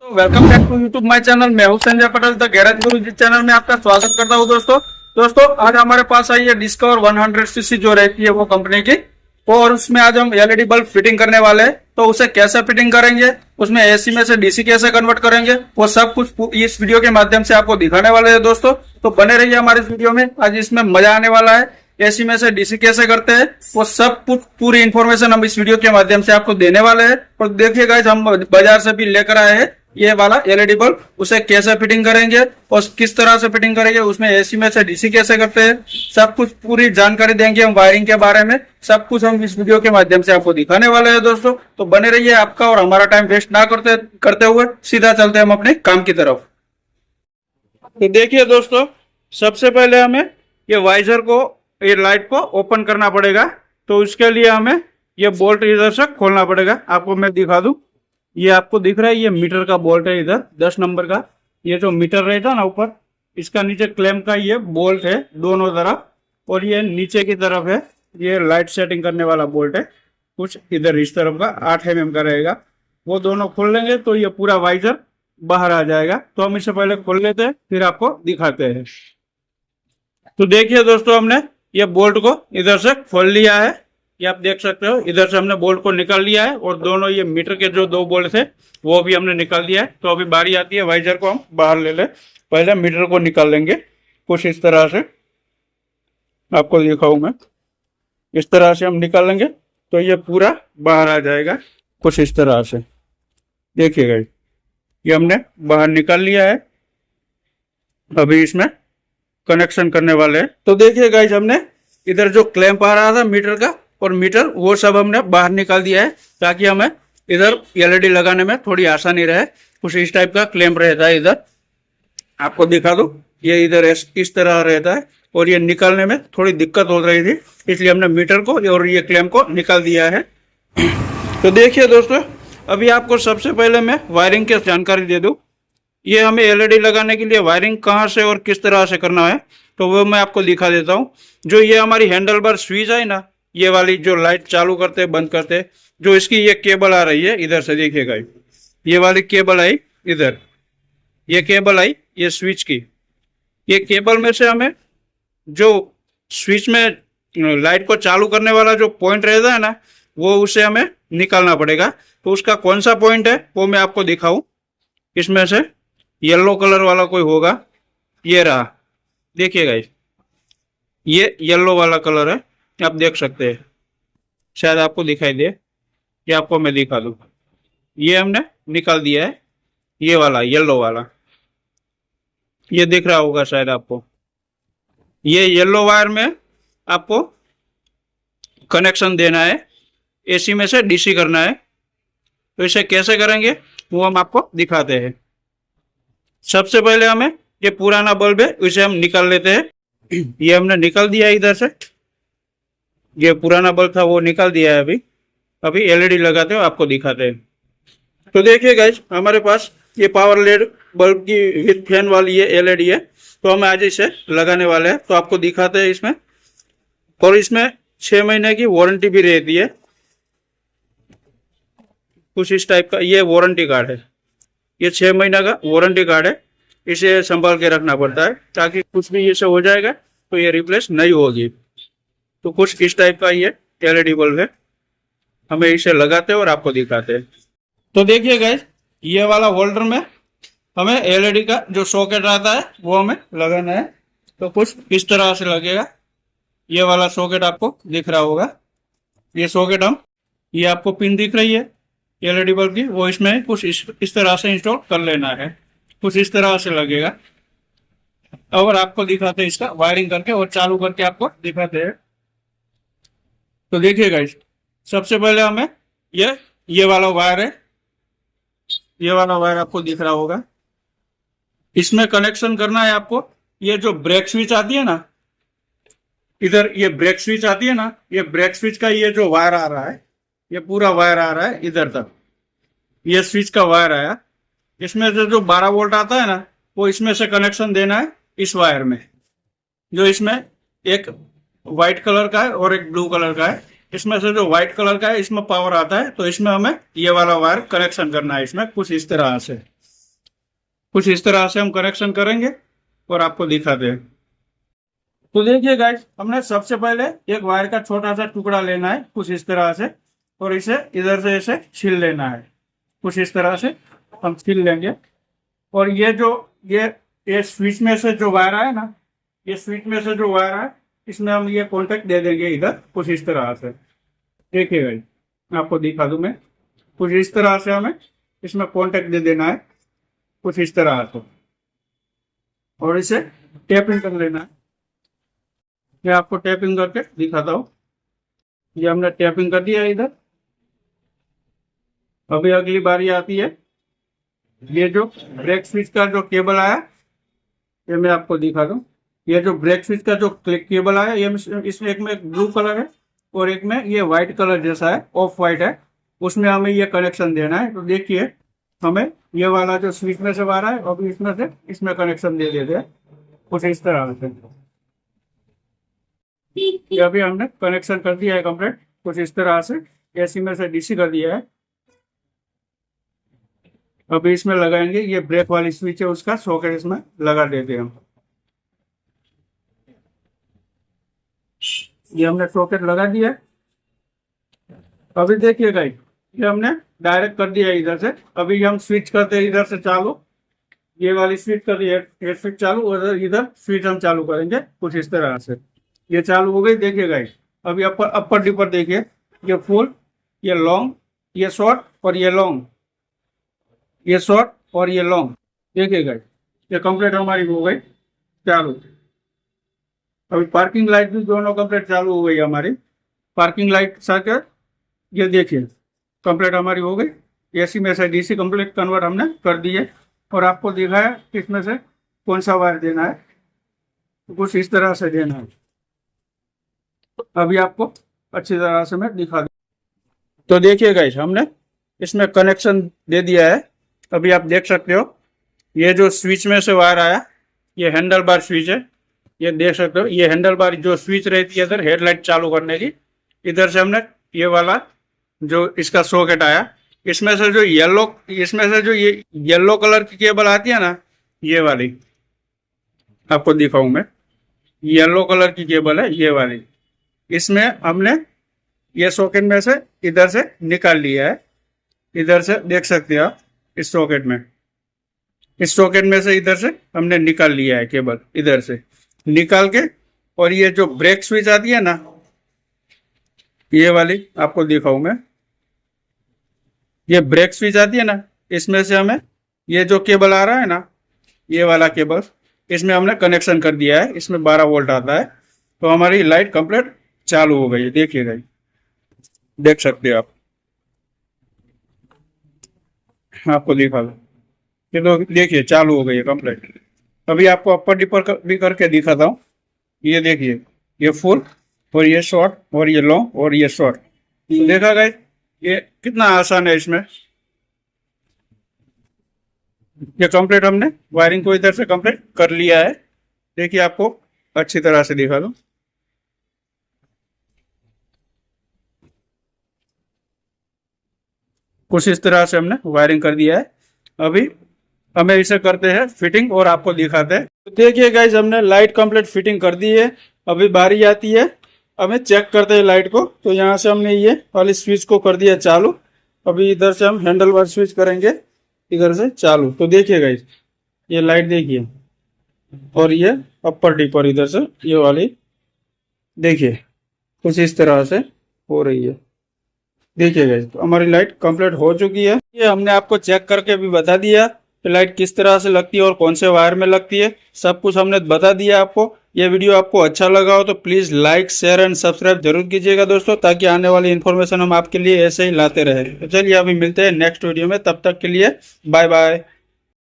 तो welcome back to YouTube my channel. मैं हूं Sanjay Patel, the garage Guru ji channel में आपका स्वागत करता हूं। दोस्तों आज हमारे पास आई है डिस्कवर 100 सीसी जो रहती है वो कंपनी की, और उसमें आज हम एलईडी बल्ब फिटिंग करने वाले हैं। तो उसे कैसे फिटिंग करेंगे, उसमें एसी में से डीसी कैसे कन्वर्ट करेंगे, वो सब कुछ इस वीडियो के माध्यम से आपको दिखाने वाले हैं। दोस्तों तो बने रहिए हमारे इस वीडियो में, आज इसमें मजा आने वाला है। एसी में से डीसी कैसे करते हैं वो सब कुछ पूरी इन्फॉर्मेशन हम इस वीडियो के माध्यम से आपको देने वाले हैं। और देखिए गाइस, हम बाजार से भी लेकर आए हैं ये वाला एलईडी बल्ब, उसे कैसे फिटिंग करेंगे और किस तरह से फिटिंग करेंगे, उसमें एसी में से डीसी कैसे करते हैं, सब कुछ पूरी जानकारी देंगे हम वायरिंग के बारे में। सब कुछ हम इस वीडियो के माध्यम से आपको दिखाने वाले हैं। दोस्तों तो बने रहिए, आपका और हमारा टाइम वेस्ट ना करते हुए सीधा चलते हैं हम अपने काम की तरफ। तो देखिए दोस्तों, सबसे पहले हमें ये वाइजर को, ये लाइट को ओपन करना पड़ेगा। तो उसके लिए हमें ये बोल्ट इधर से खोलना पड़ेगा। आपको मैं दिखा दूं, ये आपको दिख रहा है, ये मीटर का बोल्ट है इधर 10 नंबर का। ये जो मीटर रहता है ना ऊपर, इसका नीचे क्लैंप का ये बोल्ट है दोनों तरफ, और ये नीचे की तरफ है ये लाइट सेटिंग करने वाला बोल्ट है, कुछ इधर इस तरफ का 8 mm का रहेगा। वो दोनों खोल लेंगे तो ये पूरा वाइजर बाहर आ जाएगा। तो हम इसे पहले खोल लेते हैं, फिर आपको दिखाते हैं। तो देखिए दोस्तों, हमने ये बोल्ट को इधर से खोल लिया है, ये आप देख सकते हो। इधर से हमने बोल्ट को निकाल लिया है, और दोनों ये मीटर के जो 2 बोल्ट थे वो भी हमने निकाल दिया है। तो अभी बारी आती है वाइजर को हम बाहर ले ले। पहले मीटर को निकाल लेंगे कुछ इस तरह से, आपको दिखाऊं मैं। इस तरह से हम निकाल लेंगे तो ये पूरा बाहर आ जाएगा कुछ इस तरह से। देखिएगा, ये हमने बाहर निकाल लिया है। अभी इसमें कनेक्शन करने वाले हैं। तो देखिए गाइस, हमने इधर जो क्लैंप आ रहा था मीटर का और मीटर, वो सब हमने बाहर निकाल दिया है, ताकि हमें इधर एलईडी लगाने में थोड़ी आसानी रहे। कुछ इस टाइप का क्लैंप रहता है इधर, आपको दिखा दो। ये इधर इस तरह रहता है, और ये निकालने में थोड़ी दिक्कत हो रही थी, इसलिए हमने मीटर को और ये क्लैंप को निकाल दिया है। तो देखिए दोस्तों, अभी आपको सबसे पहले मैं वायरिंग की जानकारी दे दूं। ये हमें एलईडी लगाने के लिए वायरिंग कहाँ से और किस तरह से करना है, तो वो मैं आपको दिखा देता हूँ। जो ये हमारी हैंडल बार स्विच है ना, ये वाली जो लाइट चालू करते बंद करते, जो इसकी ये केबल आ रही है इधर से, देखिएगा ये वाली केबल आई इधर, ये केबल आई ये स्विच की। ये केबल में से हमें जो स्विच में लाइट को चालू करने वाला जो पॉइंट रहता है ना, वो उसे हमें निकालना पड़ेगा। तो उसका कौन सा पॉइंट है वो मैं आपको दिखाऊं। इसमें से येलो कलर वाला कोई होगा, ये रहा, देखिएगा ये येलो वाला कलर है, आप देख सकते हैं, शायद आपको दिखाई दे, ये आपको मैं दिखा दूं। ये हमने निकाल दिया है, ये वाला येलो वाला, ये दिख रहा होगा शायद आपको। ये येलो वायर में आपको कनेक्शन देना है, एसी में से डीसी करना है। तो इसे कैसे करेंगे वो हम आपको दिखाते हैं। सबसे पहले हमें ये पुराना बल्ब है, इसे हम निकाल लेते हैं। ये हमने निकाल दिया है इधर से, ये पुराना बल्ब था वो निकाल दिया है। अभी एलईडी लगाते हो आपको दिखाते हैं। तो देखिए गाइस, हमारे पास ये पावर लेड बल्ब की विद फैन वाली ये एलईडी है। तो हम आज इसे लगाने वाले हैं, तो आपको दिखाते हैं इसमें। और इसमें 6 महीने की वारंटी भी रहती है, कुछ इस टाइप का ये वारंटी कार्ड है। ये 6 महीना का वारंटी कार्ड है, इसे संभाल के रखना पड़ता है, ताकि कुछ भी इसे हो जाएगा तो ये रिप्लेस नहीं होगी। तो कुछ इस टाइप का ये एलईडी बल्ब है, हमें इसे लगाते हैं और आपको दिखाते हैं। तो देखिए गाइस, ये वाला होल्डर में हमें एलईडी का जो सॉकेट आता है वो हमें लगाना है। तो कुछ इस तरह से लगेगा, ये वाला सॉकेट आपको दिख रहा होगा। ये सॉकेट ये आपको पिन दिख रही है एलईडी बल्ब की, वो इसमें कुछ इस तरह से इंस्टॉल कर लेना है। कुछ इस तरह से लगेगा, और आपको दिखाते हैं इसका वायरिंग करके और चालू करके आपको दिखाते हैं। तो देखिए गाइस, सबसे पहले हमें ये वाला वायर है, ये वाला वायर आपको दिख रहा होगा, इसमें कनेक्शन करना है आपको। ये जो ब्रेक स्विच आती है ना, इधर ये ब्रेक स्विच आती है ना, ये ब्रेक स्विच का ये जो वायर आ रहा है, ये पूरा वायर आ रहा है इधर तक, ये स्विच का वायर आया। इसमें से जो 12 वोल्ट आता है ना, वो इसमें से कनेक्शन देना है इस वायर में, जो इसमें एक व्हाइट कलर का है और एक ब्लू कलर का है। इसमें से जो व्हाइट कलर का है इसमें पावर आता है, तो इसमें हमें ये वाला वायर कनेक्शन करना है इसमें कुछ इस तरह से। कुछ इस तरह से हम कनेक्शन करेंगे और आपको दिखाते हैं। तो देखिए गाइस, हमने सबसे पहले एक वायर का छोटा सा टुकड़ा लेना है कुछ इस तरह से, और इसे इधर से ऐसे छील लेना है। कुछ इस तरह से हम छील लेंगे। और ये स्विच में से जो वायर है ना, ये स्विच में से जो वायर है, इसमें हम ये कॉन्टेक्ट दे देंगे इधर कुछ इस तरह से। देखिए गाइस, मैं आपको दिखा दूं। मैं कुछ इस तरह से हमें इसमें कॉन्टेक्ट दे देना है कुछ इस तरह से, और इसे टेपिंग कर लेना है। मैं आपको टेपिंग करके दिखाता हूँ। ये हमने टेपिंग कर दिया है इधर। अभी अगली बारी आती है, ये जो ब्रेक स्विच का जो केबल आया, ये मैं आपको दिखा दूं। ये जो ब्रेक स्विच का जो केबल आया, ये इसमें एक में ब्लू कलर है और एक में ये व्हाइट कलर जैसा है, ऑफ व्हाइट है, उसमें हमें ये कनेक्शन देना है। तो देखिए, हमें ये वाला जो स्विच में से वाला है, अभी इसमें से इसमें कनेक्शन दे देते हैं कुछ इस तरह से। ये अभी हमने कनेक्शन कर दिया है कंप्लीट कुछ इस तरह से। एसी में से डीसी कर दिया है। अभी इसमें लगाएंगे, ये ब्रेक वाली स्विच है, उसका सॉकेट इसमें लगा देते हैं हम। ये हमने सॉकेट लगा दिया है। अभी देखिए गाइस, ये हमने डायरेक्ट कर दिया है इधर से। अभी हम स्विच करते हैं इधर से चालू, ये वाली स्विच कर दी है स्विच चालू, और इधर स्विच हम चालू करेंगे कुछ इस तरह से। ये चालू हो गई। देखिए गाइस, अभी अपर डिपर देखिए, ये फुल, ये लॉन्ग, ये शॉर्ट और ये लॉन्ग, ये शॉर्ट और ये लॉन्ग। देखिए गाइस, ये कंप्लीट हमारी हो गई चालू। अभी पार्किंग लाइट भी दोनों कंप्लीट चालू हो गई हमारी। पार्किंग लाइट सर्किट ये देखिए कंप्लीट हमारी हो गई। एसी में से डीसी कंप्लीट कन्वर्ट हमने कर दिए, और आपको दिखाया कि इसमें से कौन सा वायर देना है। कुछ इस तरह से देना है। अभी आपको अच्छी तरह से मैं दिखा दूं। तो देखिए गाइस, हमने इसमें कनेक्शन दे दिया है। अभी आप देख सकते हो, ये जो स्विच में से वायर आया, ये हैंडल बार स्विच है। ये देख सकते हो, ये हैंडल बार जो स्विच रहती है इधर हेडलाइट चालू करने की, इधर से हमने ये वाला जो इसका सॉकेट आया, इसमें से जो ये येलो कलर की केबल आती है ना, ये वाली आपको दिखाऊं मैं। येलो कलर की केबल है ये वाली, इसमें हमने ये सॉकेट में से इधर से निकाल लिया है। इधर से देख सकते हैं आप, इस सॉकेट में से इधर से हमने निकाल लिया है केबल, इधर से निकाल के। और ये जो ब्रेक स्विच आती है ना, ये वाली आपको दिखाऊं मैं। ये ब्रेक स्विच आती है ना, इसमें से हमें ये जो केबल आ रहा है ना, ये वाला केबल, इसमें हमने कनेक्शन कर दिया है। इसमें 12 वोल्ट आता है। तो हमारी लाइट कंप्लीट चालू हो गई है। देखिएगा, देख सकते हो आप, आपको दिखा दो। ये तो देखिए चालू हो गई है कंप्लीट। अभी आपको अपर डिपर भी करके दिखाता हूँ। ये देखिए, ये फुल और ये शॉर्ट और ये लॉन्ग और ये शॉर्ट। तो देखा गया ये कितना आसान है। इसमें ये कंप्लीट हमने वायरिंग को इधर से कंप्लीट कर लिया है। देखिए, आपको अच्छी तरह से दिखा दूं। कुछ इस तरह से हमने वायरिंग कर दिया है। अभी हमें इसे करते हैं फिटिंग और आपको दिखाते हैं। तो देखिए गाइस, हमने लाइट कंप्लीट फिटिंग कर दी है। अभी बारी आती है हमें चेक करते हैं लाइट को। तो यहाँ से हमने ये वाली स्विच को कर दिया चालू। अभी इधर से हम हैंडल बार स्विच करेंगे, इधर से चालू। तो देखिए गाइस, ये लाइट देखिए, और ये अपर डिपर इधर से ये वाली देखिए कुछ इस तरह से हो रही है। देखिए गाइस, तो हमारी लाइट कंप्लीट हो चुकी है। ये हमने आपको चेक करके भी बता दिया कि लाइट किस तरह से लगती है और कौन से वायर में लगती है। सब कुछ हमने बता दिया आपको। ये वीडियो आपको अच्छा लगा हो तो please like, share and subscribe जरूर कीजिएगा दोस्तों, ताकि आने वाली इन्फॉर्मेशन हम आपके लिए ऐसे ही लाते रहे। तो चलिए अभी मिलते हैं नेक्स्ट वीडियो में। तब तक के लिए बाय बाय।